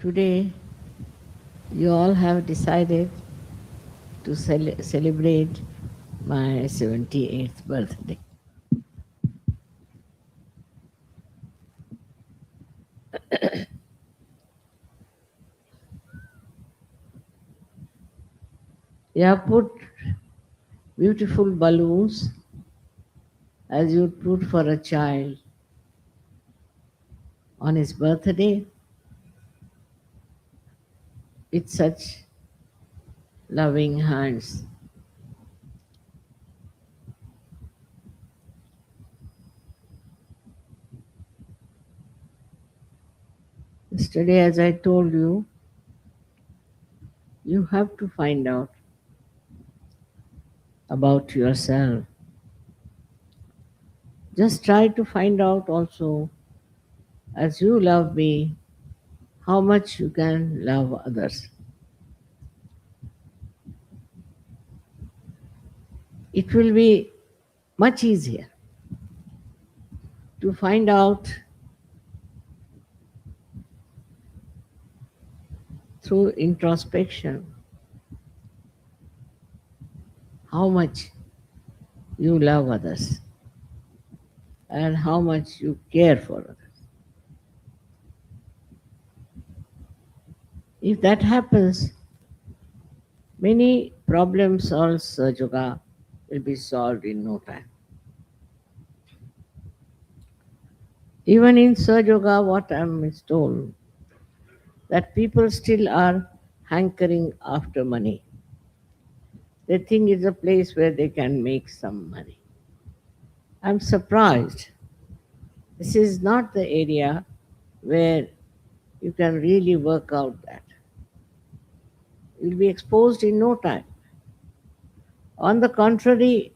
Today, you all have decided to celebrate my 78th birthday. You have put beautiful balloons as you would put for a child on his birthday with such loving hands. Yesterday, as I told you, you have to find out about yourself. Just try to find out also, as you love me, how much you can love others. It will be much easier to find out through introspection how much you love others and how much you care for others. If that happens, many problems of Yoga will be solved in no time. Even in Surge Yoga, what I am told, that people still are hankering after money. They think it's a place where they can make some money. I'm surprised. This is not the area where you can really work out that. You'll be exposed in no time. On the contrary,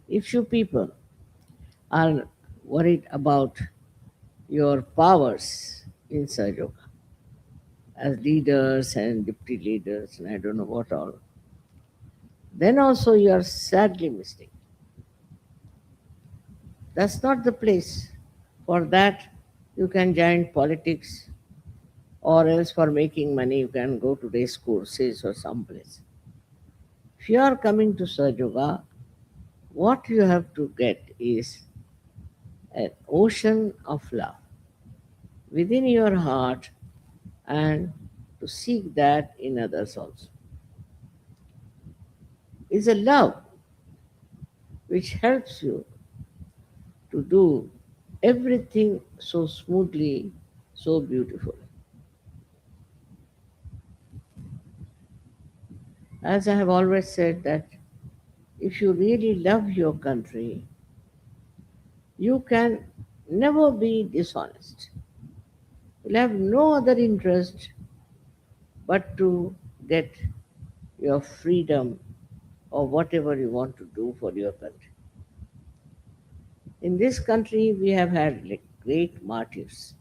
if you people are worried about your powers in Surge Yoga as leaders and deputy leaders and I don't know what all, then also you are sadly mistaken. That's not the place. For that, you can join politics, or else for making money, you can go to race courses or someplace. If you are coming to Surge Yoga, what you have to get is an ocean of love within your heart and to seek that in others also. It's a love which helps you to do everything so smoothly, so beautifully. As I have always said that if you really love your country, you can never be dishonest. You'll have no other interest but to get your freedom or whatever you want to do for your country. In this country, we have had like great martyrs.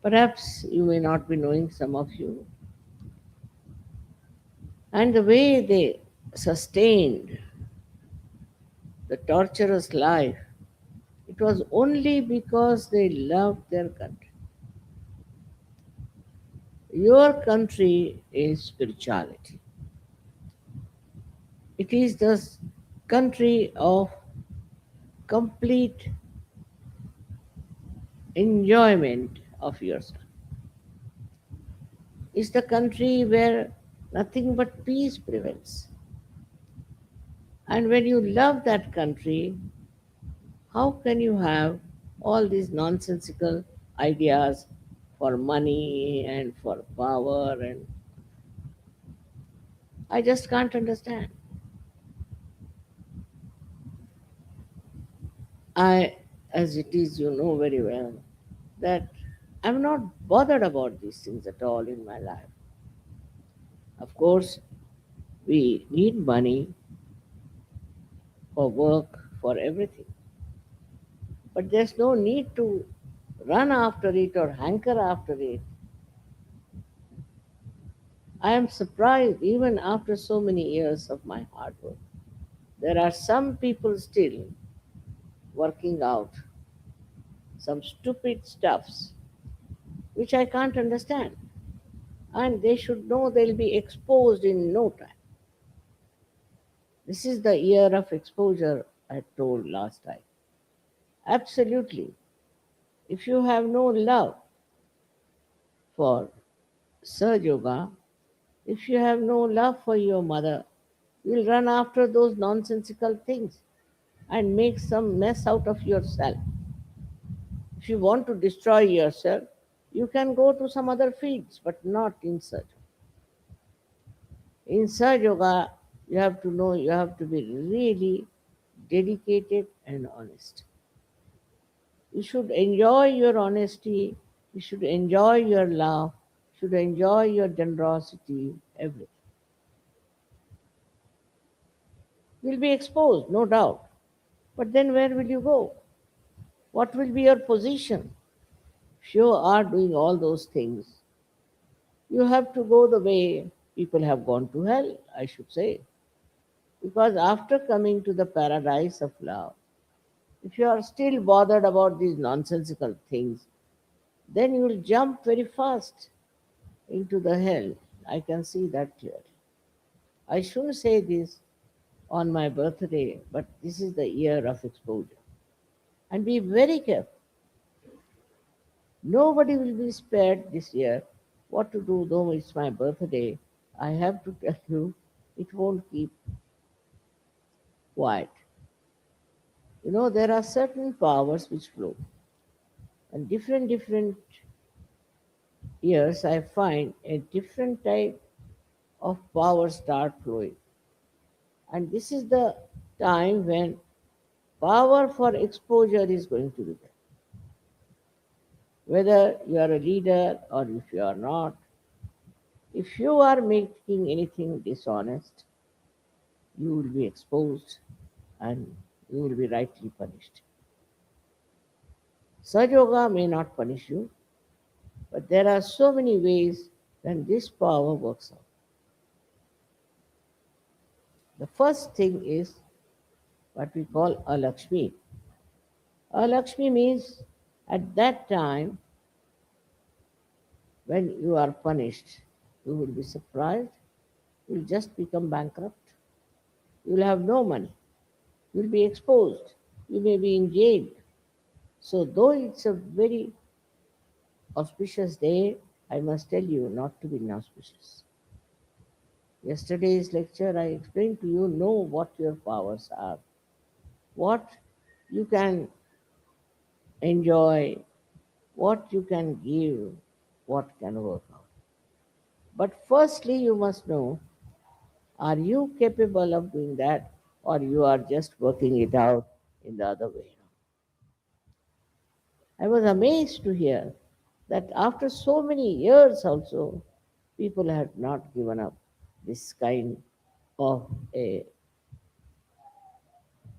Perhaps you may not be knowing some of you. And the way they sustained the torturous life, it was only because they loved their country. Your country is spirituality. It is the country of complete enjoyment of yourself. It's the country where nothing but peace prevails. And when you love that country, how can you have all these nonsensical ideas for money and for power? And I just can't understand. I, as it is, you know very well that I'm not bothered about these things at all in my life. Of course, we need money for work, for everything. But there's no need to run after it or hanker after it. I am surprised, even after so many years of my hard work, there are some people still working out some stupid stuffs which I can't understand. And they should know they'll be exposed in no time. This is the year of exposure, I told last time. Absolutely. If you have no love for Sir Yoga, if you have no love for your mother, you'll run after those nonsensical things and make some mess out of yourself. If you want to destroy yourself, you can go to some other fields, but not in Sir Yoga. In Sir Yoga, you have to know you have to be really dedicated and honest. You should enjoy your honesty, you should enjoy your love, you should enjoy your generosity, everything. You'll be exposed, no doubt. But then where will you go? What will be your position? If you are doing all those things, you have to go the way people have gone to hell, I should say. Because after coming to the paradise of love, if you are still bothered about these nonsensical things, then you will jump very fast into the hell. I can see that clearly. I shouldn't say this on my birthday, but this is the year of exposure. And be very careful. Nobody will be spared this year. What to do, though it's my birthday, I have to tell you, it won't keep quiet. You know, there are certain powers which flow. And different years, I find a different type of power start flowing. And this is the time when power for exposure is going to be there. Whether you are a leader or if you are not, if you are making anything dishonest, you will be exposed and you will be rightly punished. Saj Yoga may not punish you, but there are so many ways that this power works out. The first thing is what we call a Lakshmi. A Lakshmi means at that time when you are punished, you will be surprised, you will just become bankrupt, you will have no money, you will be exposed, you may be in jail. So, though it's a very auspicious day, I must tell you not to be inauspicious. Yesterday's lecture, I explained to you know what your powers are, what you can enjoy, what you can give, what can work out. But firstly, you must know, are you capable of doing that, or you are just working it out in the other way? I was amazed to hear that after so many years also, people had not given up this kind of a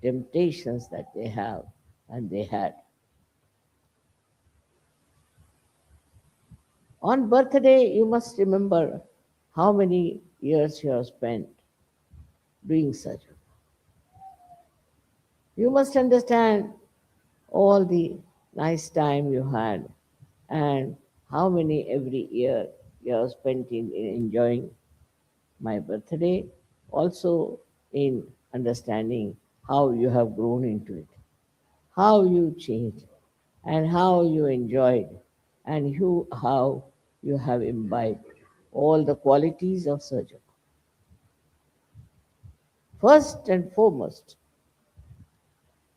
temptations that they have and they had. On birthday, you must remember how many years you have spent doing such. You must understand all the nice time you had and how many every year you have spent in enjoying my birthday, also in understanding how you have grown into it, how you changed, and how you enjoyed, and how you have imbibed all the qualities of Sahaja. First and foremost,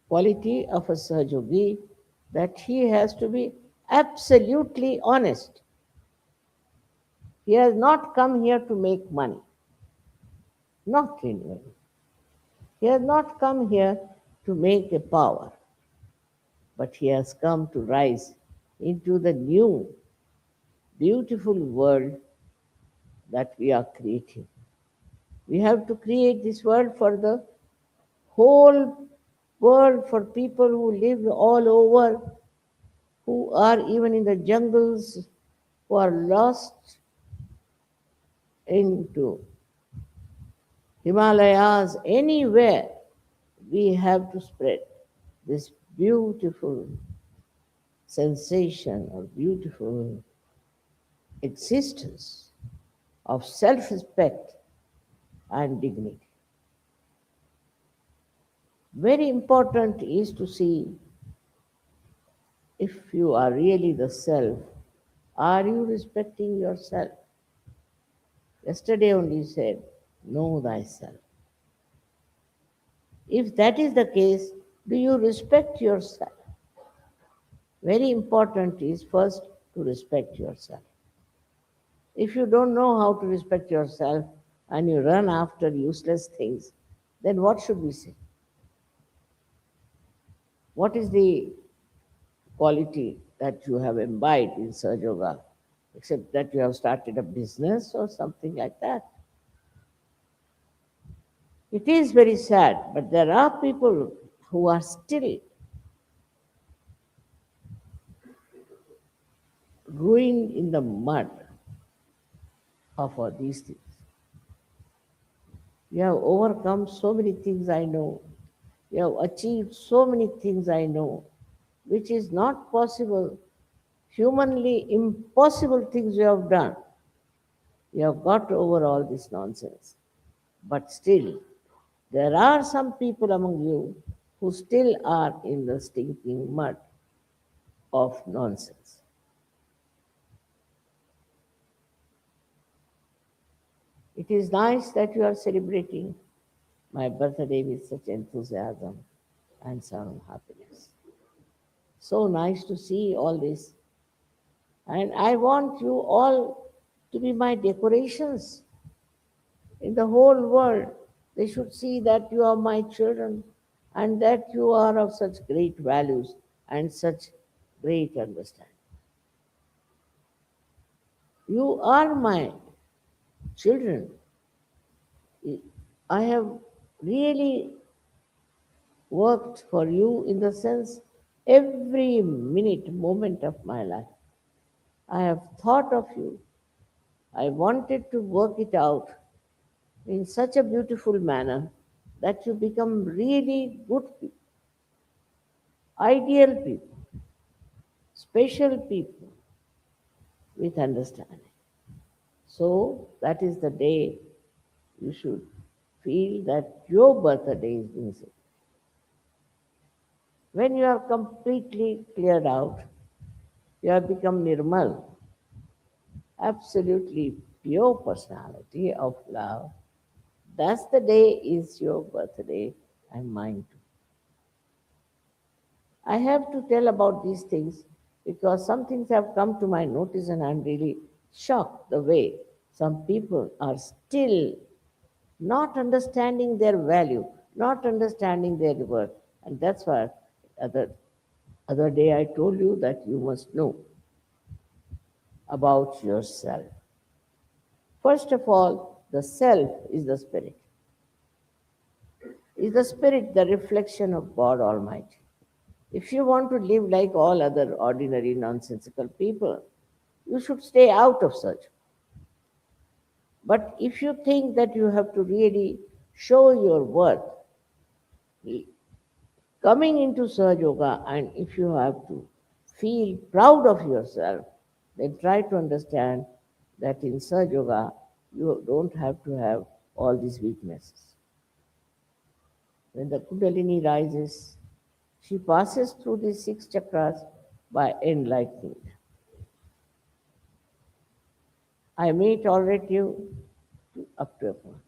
quality of a Sahajogi that he has to be absolutely honest. He has not come here to make money, not really. He has not come here to make a power, but he has come to rise into the new, beautiful world that we are creating. We have to create this world for the whole world, for people who live all over, who are even in the jungles, who are lost into Himalayas, anywhere. We have to spread this beautiful sensation or beautiful existence of self respect and dignity. Very important is to see if you are really the self, are you respecting yourself? Yesterday only said, know thyself. If that is the case, do you respect yourself? Very important is first to respect yourself. If you don't know how to respect yourself and you run after useless things, then what should we say? What is the quality that you have imbibed in Sahaja Yoga, except that you have started a business or something like that? It is very sad, but there are people who are still ruined in the mud of all these things. You have overcome so many things, I know. You have achieved so many things, I know, which is not possible, humanly impossible things you have done. You have got over all this nonsense. But still, there are some people among you who still are in the stinking mud of nonsense. It is nice that you are celebrating my birthday with such enthusiasm and some happiness. So nice to see all this. And I want you all to be my decorations in the whole world. They should see that you are my children and that you are of such great values and such great understanding. You are my children. I have really worked for you in the sense every minute, moment of my life. I have thought of you. I wanted to work it out in such a beautiful manner that you become really good people, ideal people, special people with understanding. So that is the day you should feel that your birthday is being celebrated. When you are completely cleared out, you have become Nirmal, absolutely pure personality of love. That's the day is your birthday and mine too. I have to tell about these things because some things have come to my notice and I'm really shocked the way some people are still not understanding their value, not understanding their worth. And that's why other day I told you that you must know about yourself. First of all, the self is the spirit. Is the spirit the reflection of God Almighty? If you want to live like all other ordinary nonsensical people, you should stay out of such. But if you think that you have to really show your worth, coming into Sahaja Yoga, and if you have to feel proud of yourself, then try to understand that in Sahaja Yoga, you don't have to have all these weaknesses. When the Kundalini rises, she passes through these six chakras by enlightenment. I may tolerate you up to a point,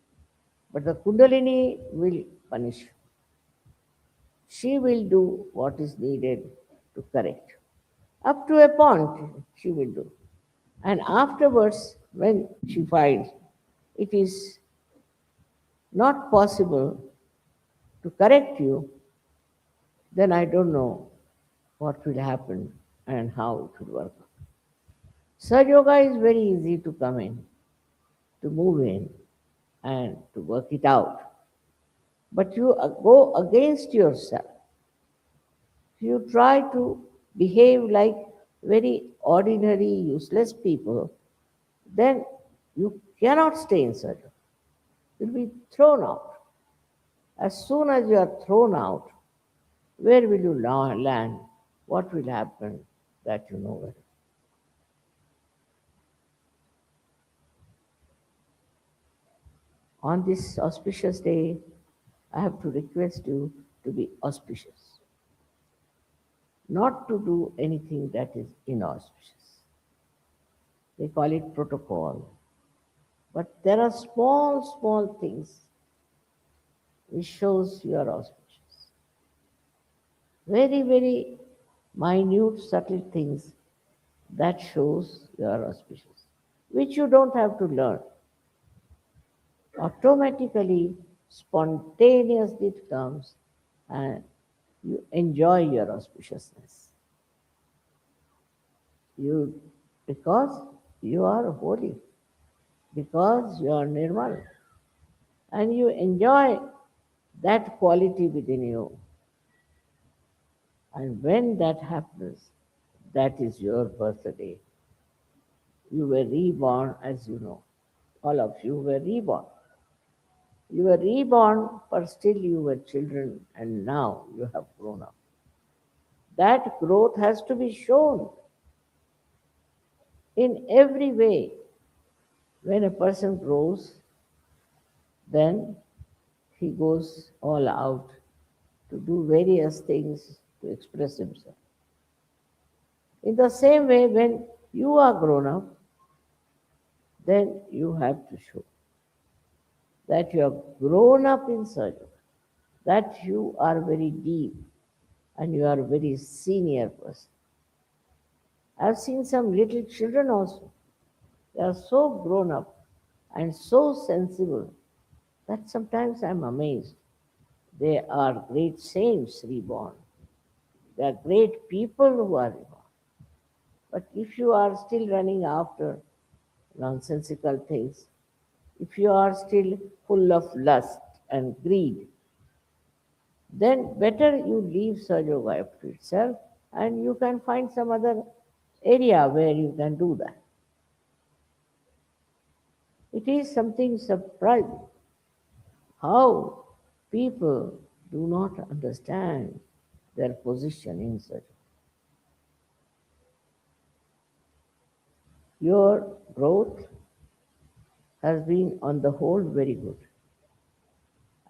but the Kundalini will punish you. She will do what is needed to correct. Up to a point, she will do. And afterwards, when she finds it is not possible to correct you, then I don't know what will happen and how it will work. Sahaja Yoga is very easy to come in, to move in, and to work it out. But you go against yourself. You try to behave like very ordinary, useless people, then you cannot stay in Sahaja. You'll be thrown out. As soon as you are thrown out, where will you land? What will happen? That you know well. On this auspicious day, I have to request you to be auspicious, not to do anything that is inauspicious. They call it protocol. But there are small, small things which shows you are auspicious. Very, very minute, subtle things that shows you are auspicious, which you don't have to learn. Automatically, spontaneously it comes and you enjoy your auspiciousness. You because you are holy, because you are nirmal, and you enjoy that quality within you. And when that happens, that is your birthday. You were reborn, as you know. All of you were reborn. You were reborn, but still you were children, and now you have grown up. That growth has to be shown in every way. When a person grows, then he goes all out to do various things to express himself. In the same way, when you are grown up, then you have to show that you have grown up in surgery, that you are very deep and you are a very senior person. I've seen some little children also. They are so grown up and so sensible that sometimes I'm amazed. They are great saints reborn. They are great people who are reborn. But if you are still running after nonsensical things, if you are still full of lust and greed, then better you leave Sajoga to itself and you can find some other area where you can do that. It is something surprising how people do not understand their position in Sajoga. Your growth has been on the whole very good.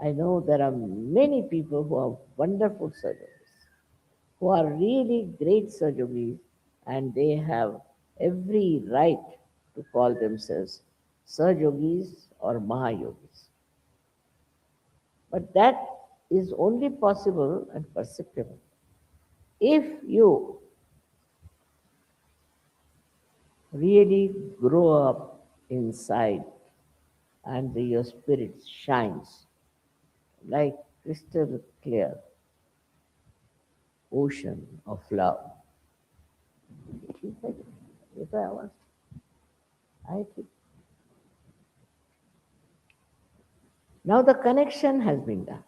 I know there are many people who are wonderful surgeons, who are really great surgeons, and they have every right to call themselves surjogis or mahayogis. But that is only possible and perceptible if you really grow up inside and your spirit shines like crystal clear ocean of love. ठीक है ये तो आवाज आई थी. Now the connection has been done.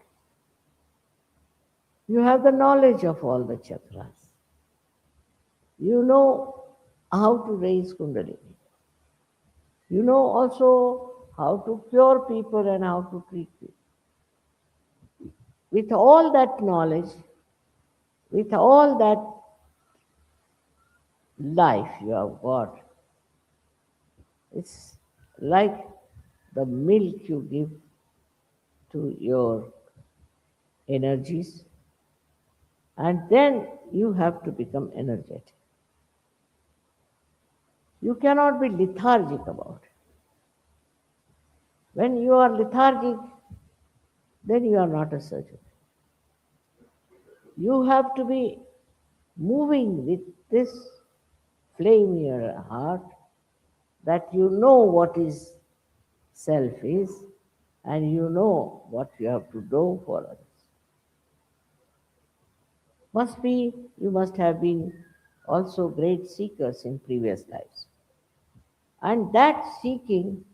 You have the knowledge of all the chakras. You know how to raise Kundalini. You know also how to cure people and how to treat people. With all that knowledge, with all that life you have got, it's like the milk you give to your energies, and then you have to become energetic. You cannot be lethargic about it. When you are lethargic, then you are not a surgeon. You have to be moving with this flame in your heart that you know what is self is and you know what you have to do for others. Must be, you must have been also great seekers in previous lives. And that seeking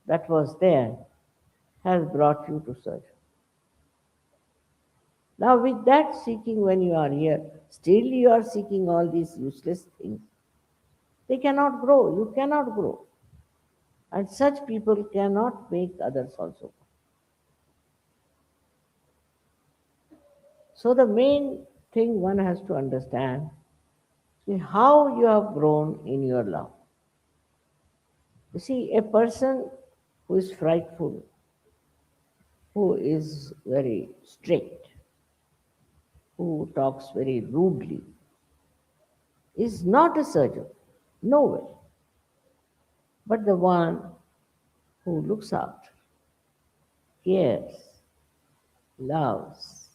that was there has brought you to surgery. Now, with that seeking, when you are here, still you are seeking all these useless things. They cannot grow. You cannot grow. And such people cannot make others also. So, the main thing one has to understand is how you have grown in your love. You see, a person who is frightful, who is very strict, who talks very rudely, is not a surgeon, no way, but the one who looks out, cares, loves,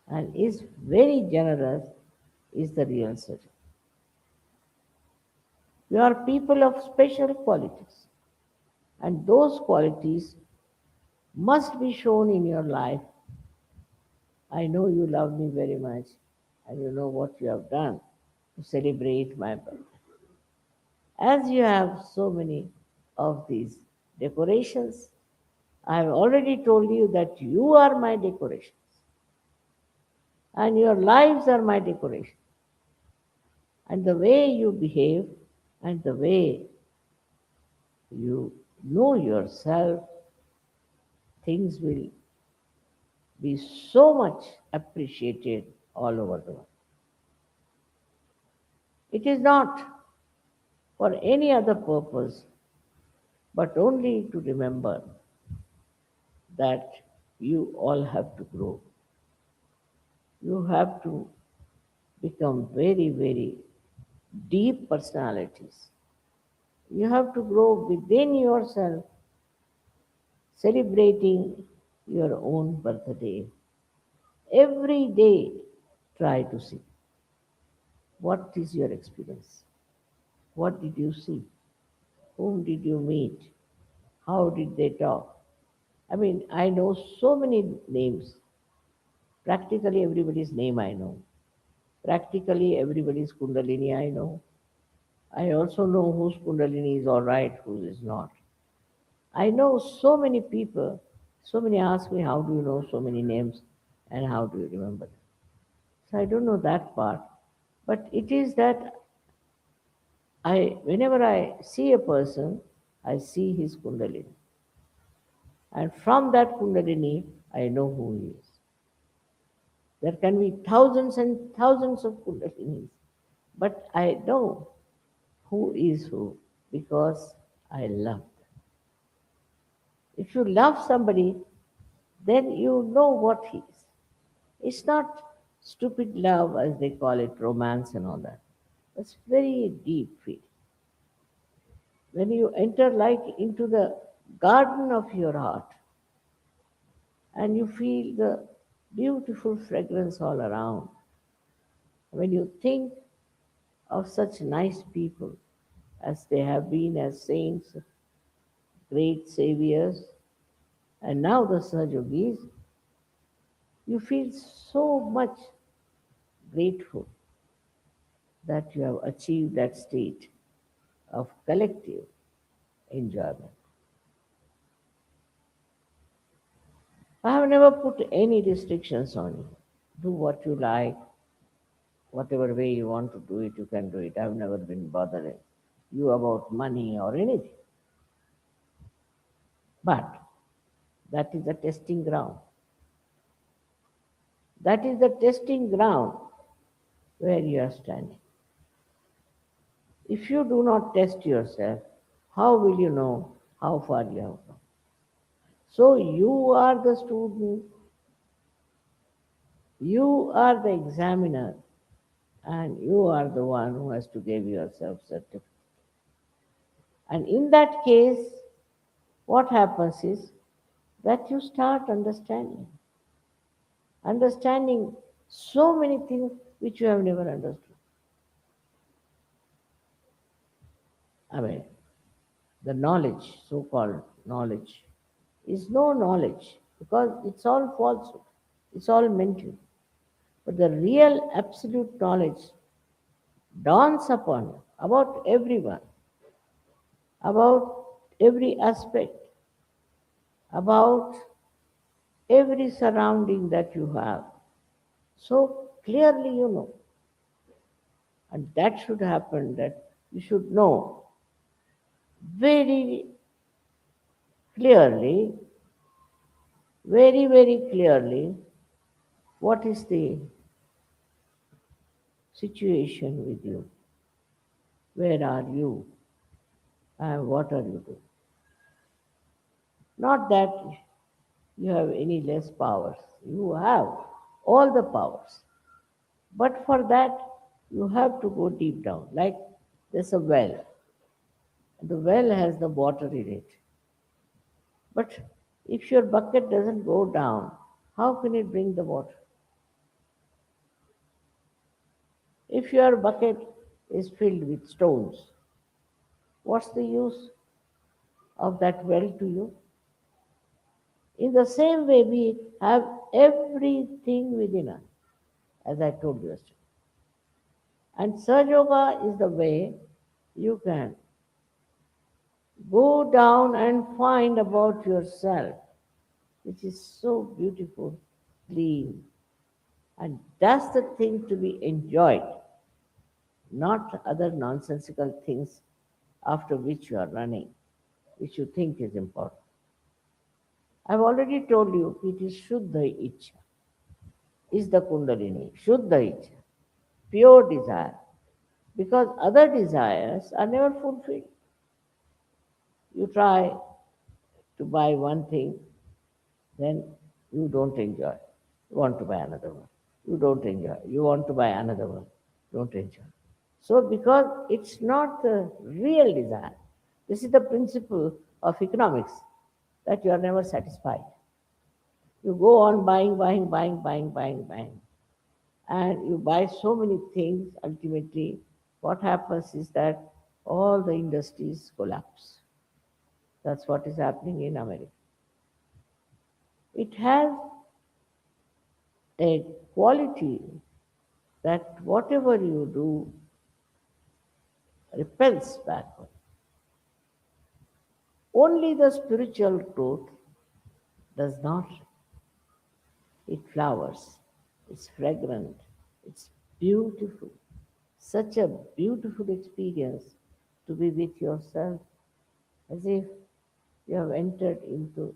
and is very generous is the real surgeon. You are people of special qualities, and those qualities must be shown in your life. I know you love me very much, and you know what you have done to celebrate my birthday. As you have so many of these decorations, I have already told you that you are my decorations, and your lives are my decoration. And the way you behave and the way you know yourself, things will be so much appreciated all over the world. It is not for any other purpose, but only to remember that you all have to grow. You have to become very, very deep personalities. You have to grow within yourself, celebrating your own birthday. Every day, try to see what is your experience. What did you see? Whom did you meet? How did they talk? I mean, I know so many names. Practically everybody's name I know. Practically everybody's Kundalini I know. I also know whose Kundalini is all right, whose is not. I know so many people. So many ask me, how do you know so many names and how do you remember them? So I don't know that part. But it is that whenever I see a person, I see his Kundalini. And from that Kundalini, I know who he is. There can be thousands and thousands of Kundalinis, but I know who is who because I love them. If you love somebody, then you know what he is. It's not stupid love, as they call it, romance and all that. It's very deep feeling. When you enter like into the garden of your heart and you feel the beautiful fragrance all around, when you think of such nice people as they have been as saints, great saviors, and now the Sahajogis, you feel so much grateful that you have achieved that state of collective enjoyment. I have never put any restrictions on you. Do what you like, whatever way you want to do it, you can do it. I've never been bothering you about money or anything. But that is the testing ground. That is the testing ground where you are standing. If you do not test yourself, how will you know how far you have come? So you are the student, you are the examiner, and you are the one who has to give yourself certificate. And in that case, what happens is that you start understanding so many things which you have never understood. I mean, the knowledge, so called knowledge, is no knowledge because it's all falsehood, it's all mental. But the real absolute knowledge dawns upon you about everyone, about every aspect, about every surrounding that you have. So clearly you know. And that should happen, that you should know very clearly, very, very clearly, what is the situation with you. Where are you? And what are you doing? Not that you have any less powers. You have all the powers. But for that, you have to go deep down. Like there's a well. The well has the water in it. But if your bucket doesn't go down, how can it bring the water? If your bucket is filled with stones, what's the use of that well to you? In the same way, we have everything within us, as I told you yesterday. And Sahaja Yoga is the way you can go down and find about yourself, which is so beautiful, clean. And that's the thing to be enjoyed, not other nonsensical things after which you are running, which you think is important. I've already told you it is Shuddha Ichcha, is the Kundalini, Shuddha Ichcha, pure desire, because other desires are never fulfilled. You try to buy one thing, then you don't enjoy. You want to buy another one. You don't enjoy. You want to buy another one. Don't enjoy. So, because it's not the real desire, this is the principle of economics that you are never satisfied. You go on buying, and you buy so many things. Ultimately, what happens is that all the industries collapse. That's what is happening in America. It has a quality that whatever you do repels backward. Only the spiritual growth does not. It flowers, it's fragrant, it's beautiful. Such a beautiful experience to be with yourself, as if you have entered into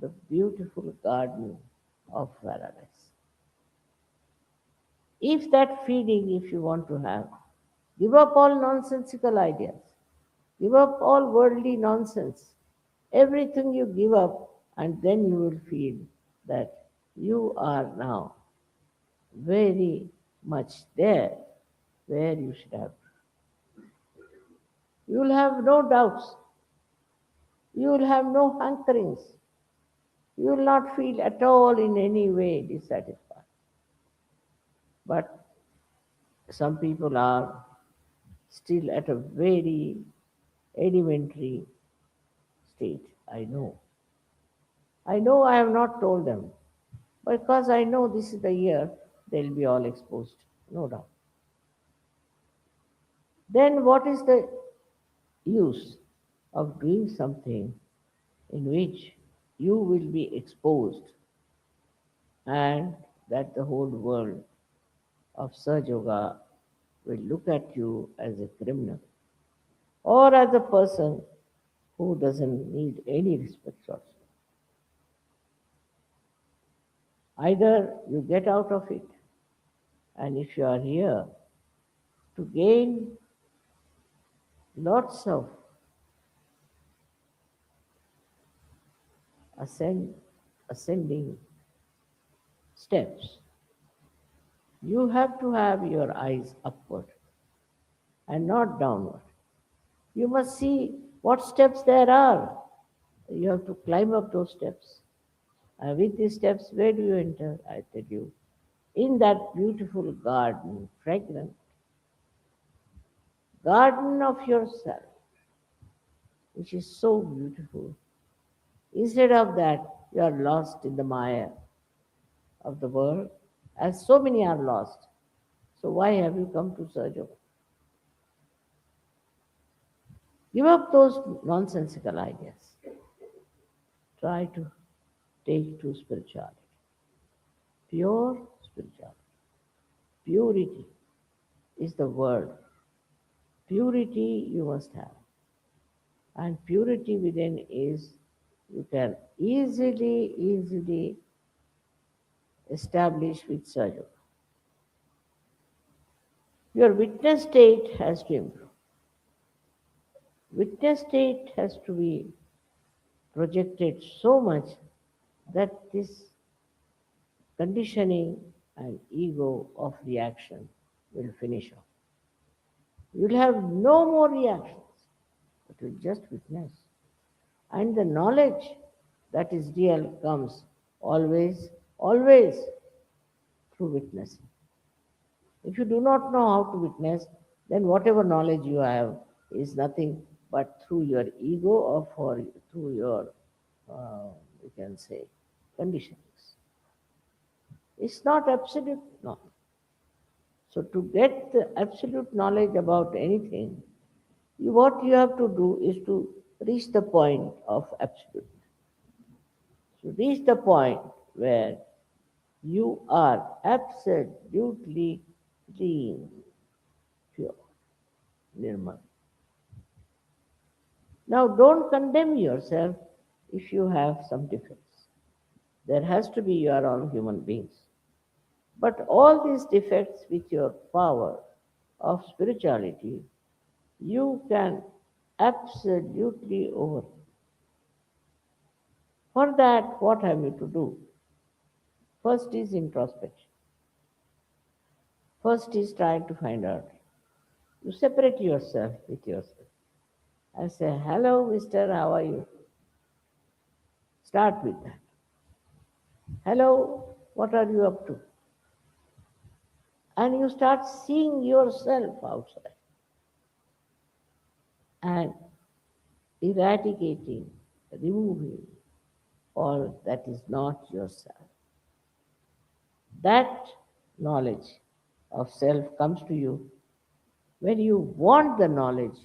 the beautiful garden of paradise. If that feeling, if you want to have, give up all nonsensical ideas, give up all worldly nonsense. Everything you give up, and then you will feel that you are now very much there where you should have. You will have no doubts. You will have no hankerings. You will not feel at all in any way dissatisfied. But some people are still at a very elementary state. I know. I know I have not told them, because I know this is the year they'll be all exposed, no doubt. Then what is the use of doing something in which you will be exposed and that the whole world of Sahaja Yoga will look at you as a criminal or as a person who doesn't need any respect also. Either you get out of it, and if you are here to gain lots of ascend, ascending steps, you have to have your eyes upward and not downward. You must see what steps there are. You have to climb up those steps. And with these steps, where do you enter? I tell you, in that beautiful garden, fragrant garden of yourself, which is so beautiful. Instead of that, you are lost in the mire of the world, as so many are lost. So why have you come to Sahaja Yoga? Give up those nonsensical ideas. Try to take to spirituality. Pure spirituality. Purity is the word. Purity you must have. And purity within is you can easily establish with Sahaja Yoga. Your witness state has to improve. Witness state has to be projected so much that this conditioning and ego of reaction will finish off. You'll have no more reactions, but you'll just witness. And the knowledge that is real comes always, always through witnessing. If you do not know how to witness, then whatever knowledge you have is nothing but through your ego or through your, you can say, conditionings. It's not absolute knowledge. So to get the absolute knowledge about anything, what you have to do is to reach the point of absolute. To reach the point where you are absolutely clean, pure, nirmal. Now, don't condemn yourself if you have some defects. There has to be, you are all human beings. But all these defects, with your power of spirituality, you can absolutely overcome. For that, what have you to do? First is introspection. First is trying to find out. You separate yourself with yourself and say, "Hello, mister, how are you?" Start with that. "Hello, what are you up to?" And you start seeing yourself outside and eradicating, removing all that is not yourself. That knowledge of self comes to you when you want the knowledge.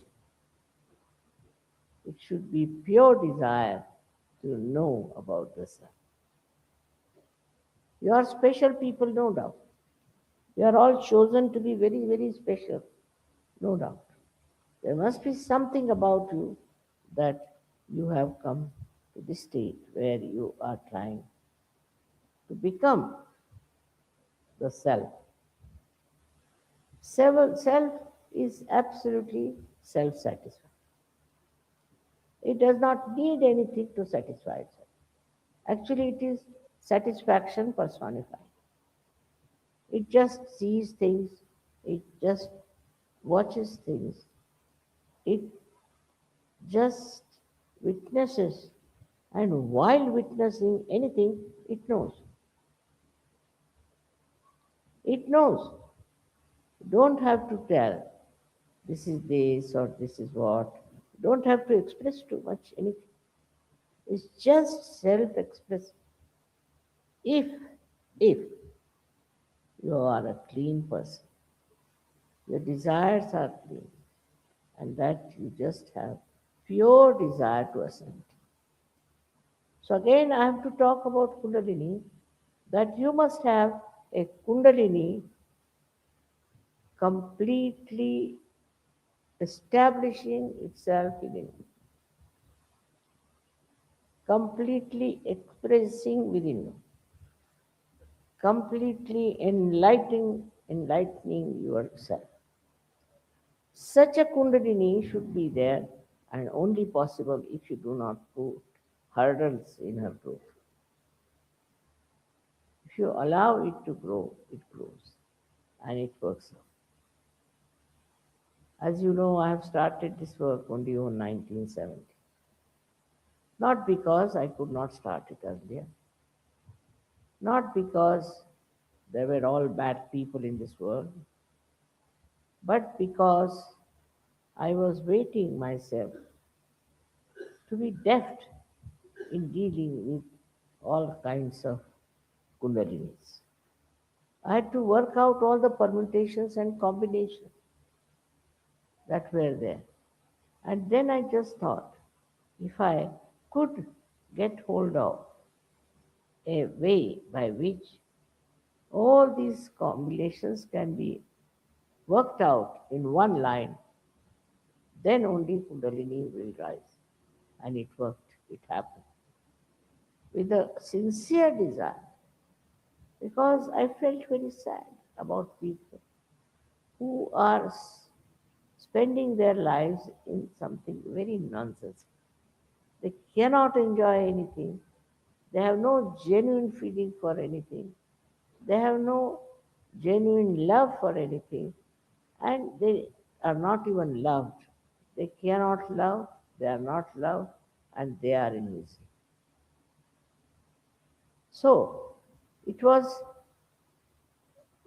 It should be pure desire to know about the self. You are special people, no doubt. You are all chosen to be very, very special, no doubt. There must be something about you that you have come to this state where you are trying to become the self. Self is absolutely self satisfied. It does not need anything to satisfy itself. Actually, it is satisfaction personified. It just sees things, it just watches things, it just witnesses, and while witnessing anything, it knows. It knows. You don't have to tell this is this or this is what. You don't have to express too much anything. It's just self express. If you are a clean person, your desires are clean, and that you just have pure desire to ascend. So again, I have to talk about Kundalini, that you must have a Kundalini completely establishing itself within you, completely expressing within you, completely enlightening yourself. Such a Kundalini should be there and only possible if you do not put hurdles in her growth. If you allow it to grow, it grows and it works out. As you know, I have started this work only in 1970. Not because I could not start it earlier, not because there were all bad people in this world, but because I was waiting myself to be deft in dealing with all kinds of kundalinis. I had to work out all the permutations and combinations that were there. And then I just thought, if I could get hold of a way by which all these combinations can be worked out in one line, then only Kundalini will rise. And it worked, it happened. With a sincere desire, because I felt very sad about people who are spending their lives in something very nonsense. They cannot enjoy anything. They have no genuine feeling for anything. They have no genuine love for anything. And they are not even loved. They cannot love, they are not loved, and they are in misery. So, it was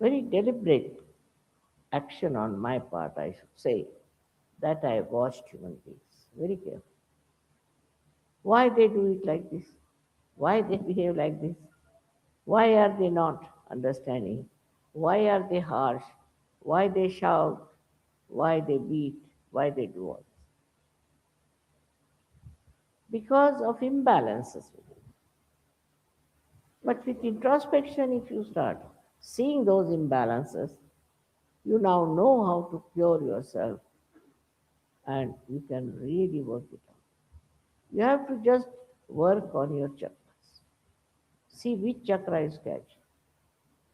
very deliberate action on my part, I should say, that I watched human beings very carefully. Why they do it like this? Why they behave like this? Why are they not understanding? Why are they harsh? Why they shout? Why they beat? Why they do all this? Because of imbalances within. But with introspection, if you start seeing those imbalances, you now know how to cure yourself and you can really work it out. You have to just work on your chakras. See which chakra is catching.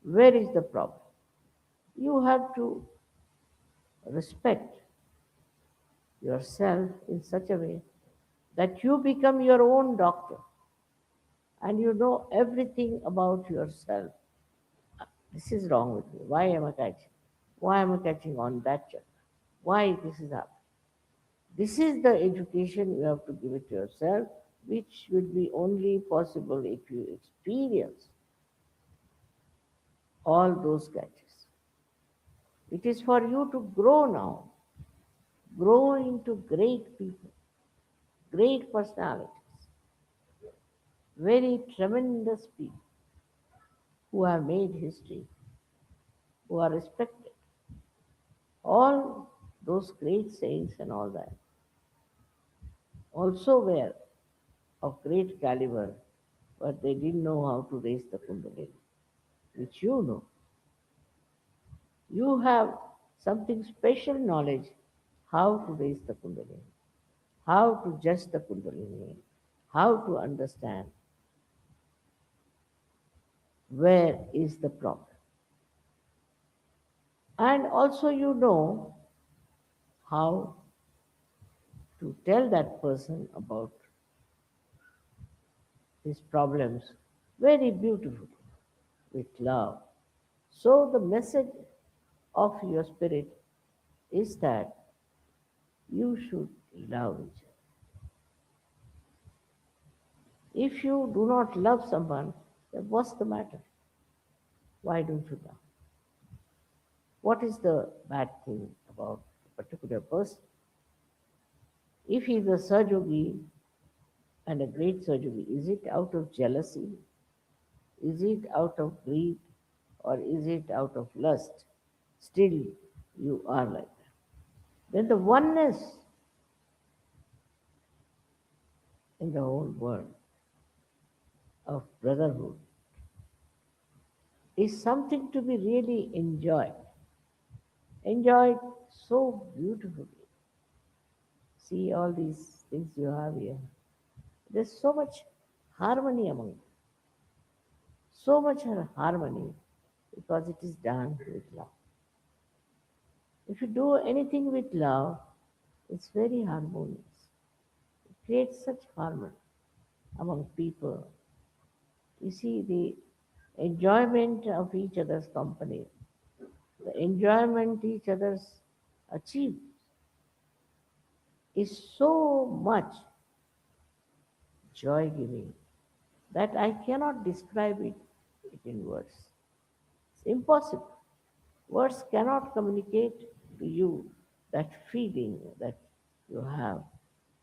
Where is the problem? You have to respect yourself in such a way that you become your own doctor and you know everything about yourself. This is wrong with me. Why am I catching? Why am I catching on that chakra? Why this is happening? This is the education you have to give it to yourself, which will be only possible if you experience all those catches. It is for you to grow now, grow into great people, great personalities, very tremendous people who have made history, who are respected. All those great saints and all that also were of great caliber, but they didn't know how to raise the Kundalini, which you know. You have something special knowledge how to raise the Kundalini, how to judge the Kundalini, how to understand where is the problem. And also, you know how to tell that person about his problems very beautifully with love. So, the message of your spirit is that you should love each other. If you do not love someone, then what's the matter? Why don't you love? What is the bad thing about a particular person? If he is a Sahajogi and a great Sahajogi, is it out of jealousy? Is it out of greed? Or is it out of lust? Still, you are like that. Then the oneness in the whole world of brotherhood is something to be really enjoyed. Enjoyed so beautifully. See all these things you have here. There's so much harmony among them. So much harmony because it is done with love. If you do anything with love, it's very harmonious. It creates such harmony among people. You see, the enjoyment of each other's company, the enjoyment each other's achieve is so much joy giving that I cannot describe it in words. It's impossible. Words cannot communicate to you that feeling that you have.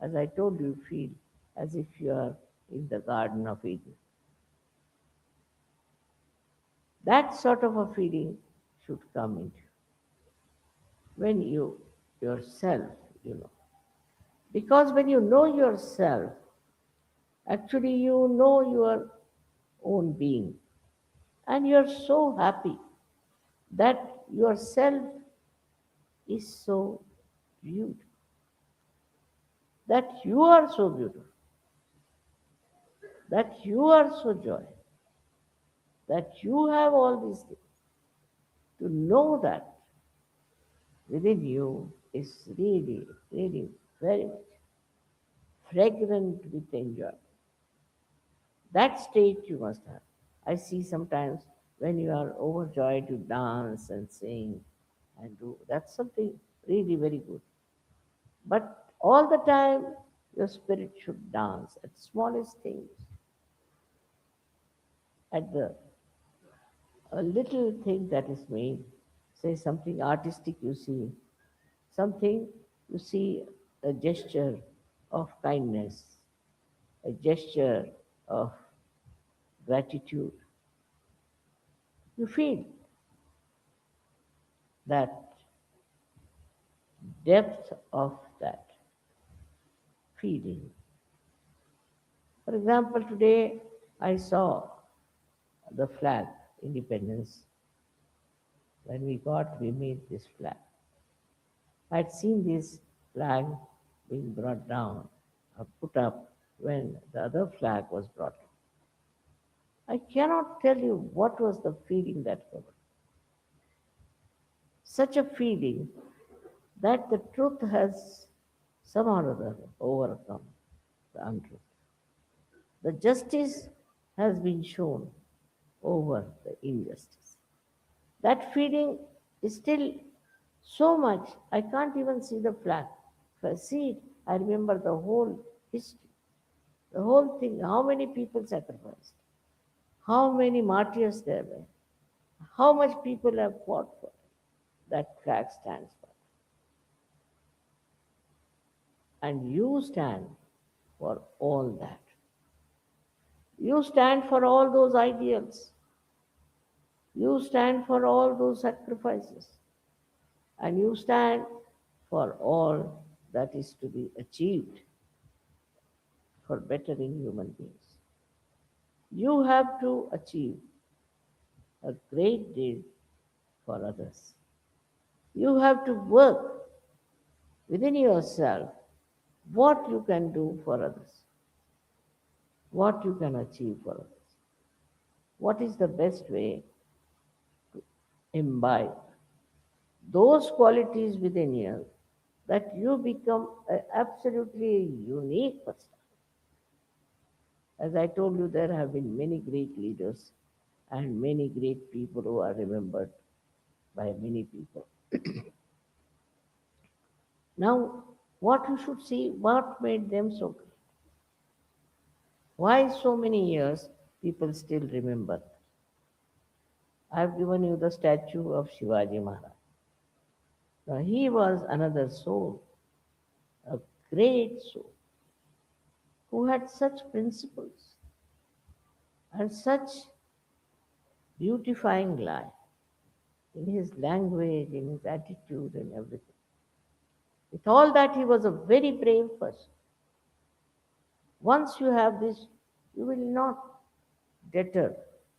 As I told you, feel as if you are in the Garden of Eden. That sort of a feeling should come into you when you yourself, you know. Because when you know yourself, actually you know your own being. And you're so happy that yourself is so beautiful, that you are so beautiful, that you are so joyous, that you have all these things. To know that within you is really, really very much fragrant with enjoyment. That state you must have. I see sometimes when you are overjoyed, you dance and sing and do. That's something really very good. But all the time, your spirit should dance at smallest things, at the a little thing that is made, say something artistic you see, something you see, a gesture of kindness, a gesture of gratitude. You feel that depth of that feeling. For example, today I saw the flag, independence. When we got, we made this flag. I'd seen this flag being brought down or put up when the other flag was brought up. I cannot tell you what was the feeling that covered. Such a feeling that the truth has somehow or other overcome the untruth. The justice has been shown over the injustice. That feeling is still so much, I can't even see the flag. If I see it, I remember the whole history, the whole thing, how many people sacrificed, how many martyrs there were, how much people have fought for it. That flag stands for. And you stand for all that. You stand for all those ideals. You stand for all those sacrifices. And you stand for all that is to be achieved for bettering human beings. You have to achieve a great deal for others. You have to work within yourself what you can do for others, what you can achieve for others. What is the best way to imbibe those qualities within you that you become absolutely unique person? As I told you, there have been many great leaders and many great people who are remembered by many people. Now, what you should see, what made them so great? Why so many years people still remember? I have given you the statue of Shivaji Maharaj. Now, he was another soul, a great soul, who had such principles and such beautifying life in his language, in his attitude, and everything. With all that, he was a very brave person. Once you have this, you will not deter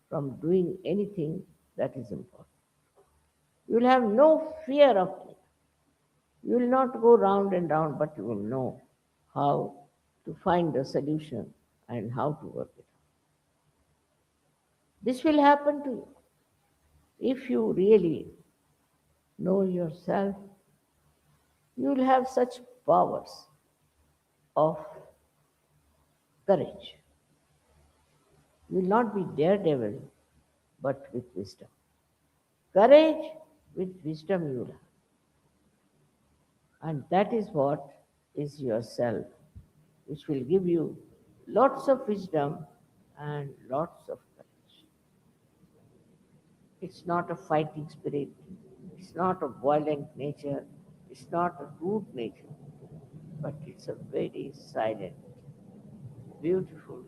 from doing anything that is important. You will have no fear of it. You will not go round and round, but you will know how to find a solution and how to work it out. This will happen to you if you really know yourself. You will have such powers of courage. You will not be daredevil, but with wisdom. Courage with wisdom you will have. And that is what is yourself, which will give you lots of wisdom and lots of courage. It's not a fighting spirit, it's not a violent nature, it's not a rude nature, but it's a very silent, beautiful,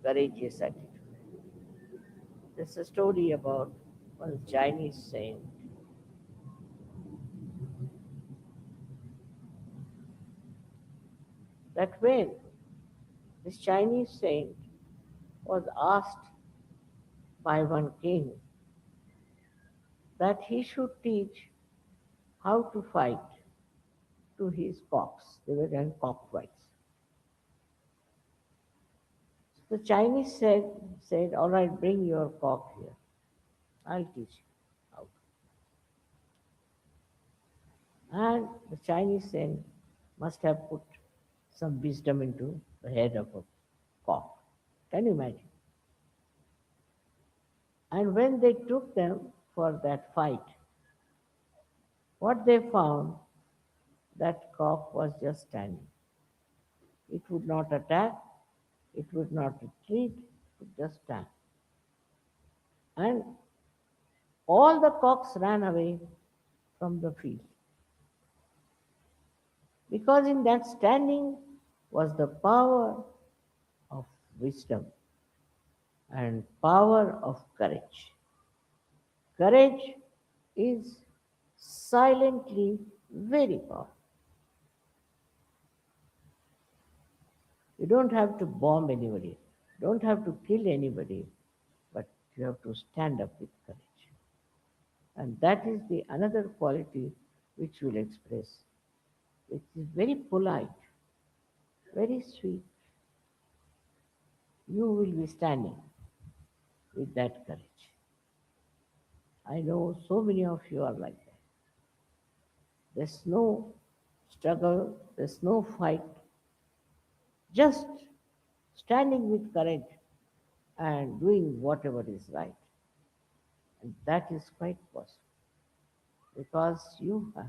courageous attitude. There's a story about one Chinese saint that when this Chinese saint was asked by one king that he should teach how to fight to his cocks. They were then cockfights. So the Chinese said, all right, bring your cock here. I'll teach you how to. And the Chinese saint must have put some wisdom into the head of a cock. Can you imagine? And when they took them for that fight, what they found, that cock was just standing. It would not attack, it would not retreat, it would just stand. And all the cocks ran away from the field because in that standing was the power of wisdom and power of courage. Courage is silently very powerful. You don't have to bomb anybody, don't have to kill anybody, but you have to stand up with courage. And that is the another quality which will express. It is very polite, very sweet. You will be standing with that courage. I know so many of you are like that. There's no struggle, there's no fight, just standing with courage and doing whatever is right. And that is quite possible because you have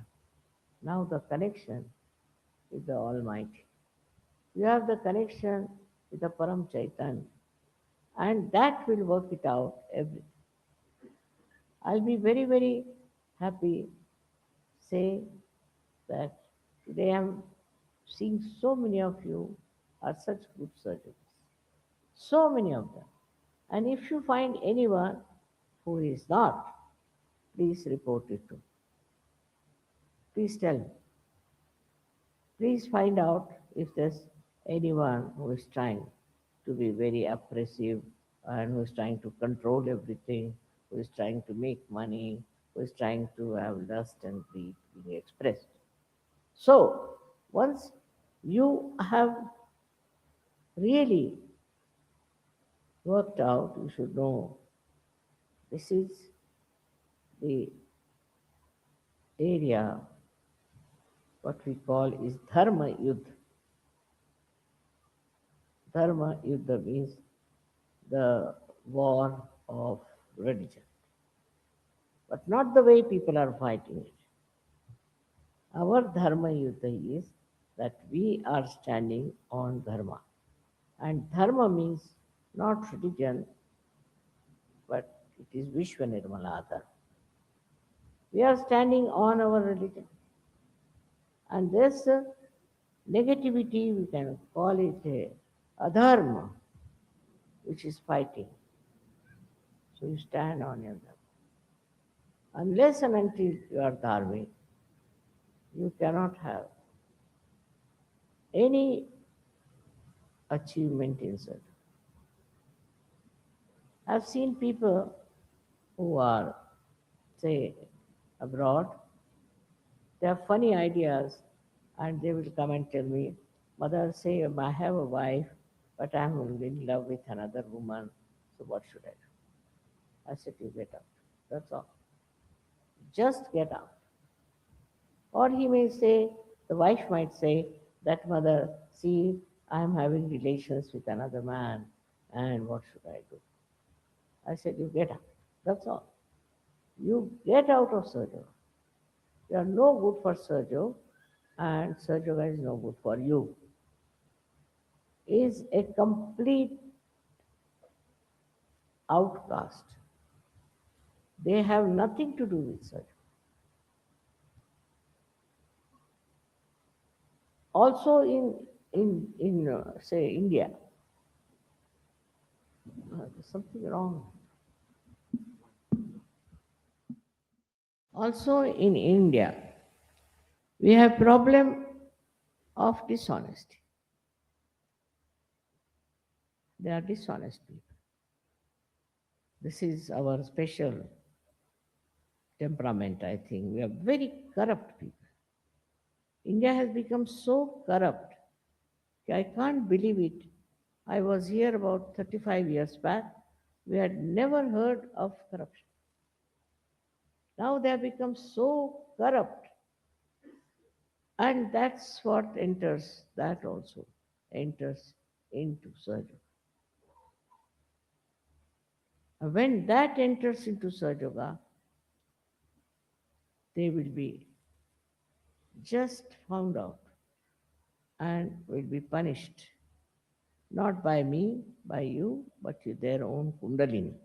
now the connection with the Almighty. You have the connection with the Param Chaitanya, and that will work it out everything. I'll be very, very happy say that today I'm seeing so many of you are such good surgeons. So many of them. And if you find anyone who is not, please report it to me. Please tell me. Please find out if there's anyone who is trying to be very oppressive and who is trying to control everything, who is trying to make money, who is trying to have lust and greed being expressed. So, once you have really worked out, you should know this is the area what we call is dharma yuddha. Dharma yuddha means the war of religion, but not the way people are fighting it. Our dharma yuddha is that we are standing on dharma, and dharma means not religion, but it is Vishwa Nirmala Dharma. We are standing on our religion, and this negativity we can call it a adharma, which is fighting. So you stand on your dharma. Unless and until you are dharmic, you cannot have any achievement in certain. I've seen people who are, say, abroad, they have funny ideas and they will come and tell me, Mother, say, I have a wife, but I'm in love with another woman, so what should I do? I said, you get out. That's all. Just get out. Or he may say, the wife might say, that mother, see, I'm having relations with another man, and what should I do? I said, you get out. That's all. You get out of Surjo. You are no good for Surjo, and Surjo is no good for you. Is a complete outcast. They have nothing to do with Surjo. Also in say India, there's something wrong. Also in India, we have problem of dishonesty. They are dishonest people. This is our special temperament, I think. We are very corrupt people. India has become so corrupt. I can't believe it. I was here about 35 years back. We had never heard of corruption. Now they have become so corrupt. And that's what enters, that also enters into surgery. When that enters into Sahaja Yoga, they will be just found out and will be punished, not by me, by you, but with their own Kundalini.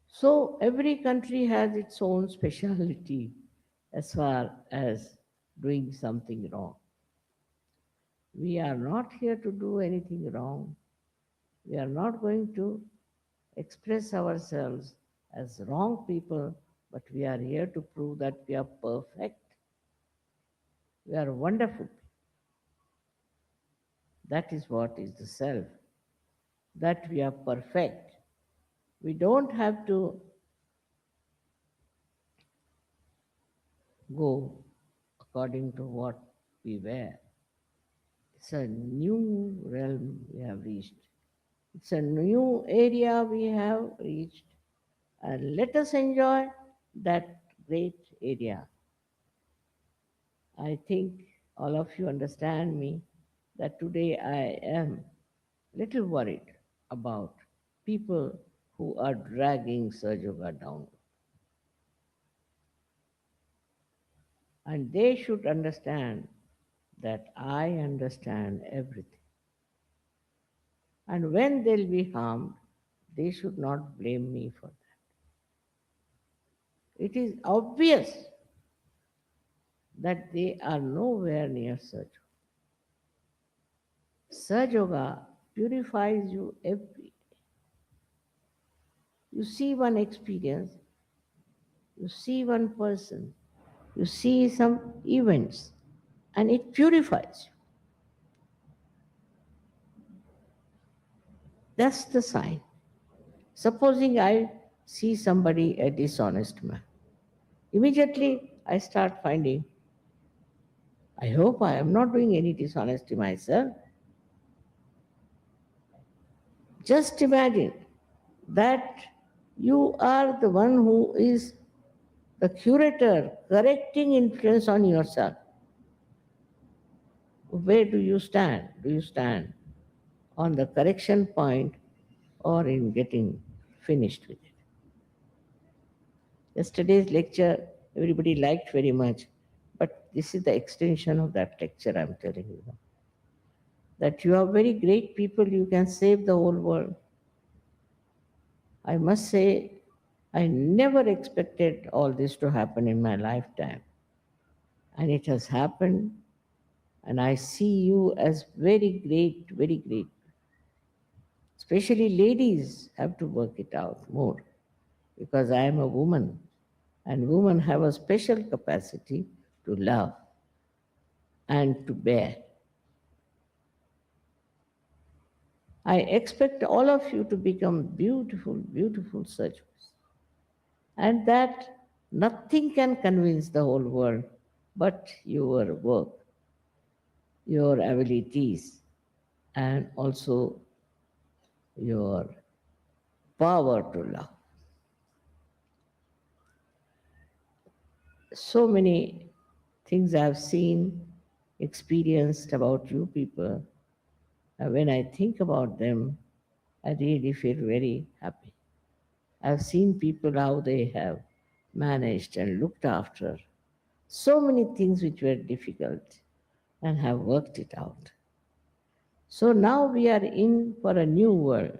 So every country has its own speciality as far as doing something wrong. We are not here to do anything wrong. We are not going to express ourselves as wrong people, but we are here to prove that we are perfect. We are wonderful. That is what is the self, that we are perfect. We don't have to go according to what we were. It's a new realm we have reached. It's a new area we have reached. And let us enjoy that great area. I think all of you understand me that today I am little worried about people who are dragging Sahaja down. And they should understand that I understand everything. And when they'll be harmed, they should not blame me for that. It is obvious that they are nowhere near Sahaja. Sahaja Yoga purifies you every day. You see one experience, you see one person, you see some events, and it purifies you. That's the sign. Supposing I see somebody a dishonest man, immediately I start finding, I hope I am not doing any dishonesty myself. Just imagine that you are the one who is the curator correcting influence on yourself. Where do you stand? Do you stand on the correction point or in getting finished with it? Yesterday's lecture, everybody liked very much, but this is the extension of that lecture I'm telling you. That you are very great people, you can save the whole world. I must say, I never expected all this to happen in my lifetime. And it has happened, and I see you as very great, very great. Especially ladies have to work it out more because I am a woman, and women have a special capacity to love and to bear. I expect all of you to become beautiful, beautiful surgeons, and that nothing can convince the whole world but your work, your abilities, and also your power to love. So many things I've seen, experienced about you people. When I think about them, I really feel very happy. I've seen people how they have managed and looked after so many things which were difficult and have worked it out. So now we are in for a new world,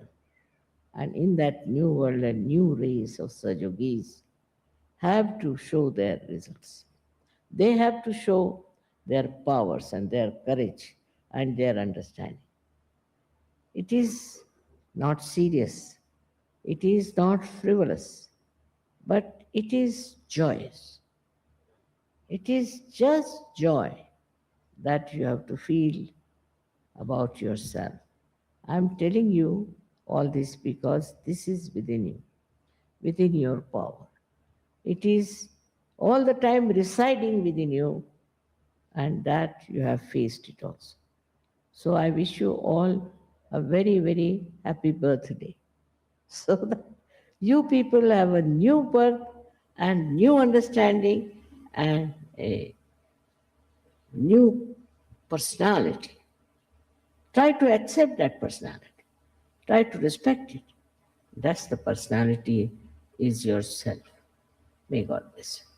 and in that new world, a new race of Sajogis have to show their results. They have to show their powers and their courage and their understanding. It is not serious, it is not frivolous, but it is joyous. It is just joy that you have to feel about yourself. I'm telling you all this because this is within your power. It is all the time residing within you, and that you have faced it also. So I wish you all a very, very happy birthday. So that you people have a new birth and new understanding and a new personality. Try to accept that personality. Try to respect it. That's the personality is yourself. May God bless you.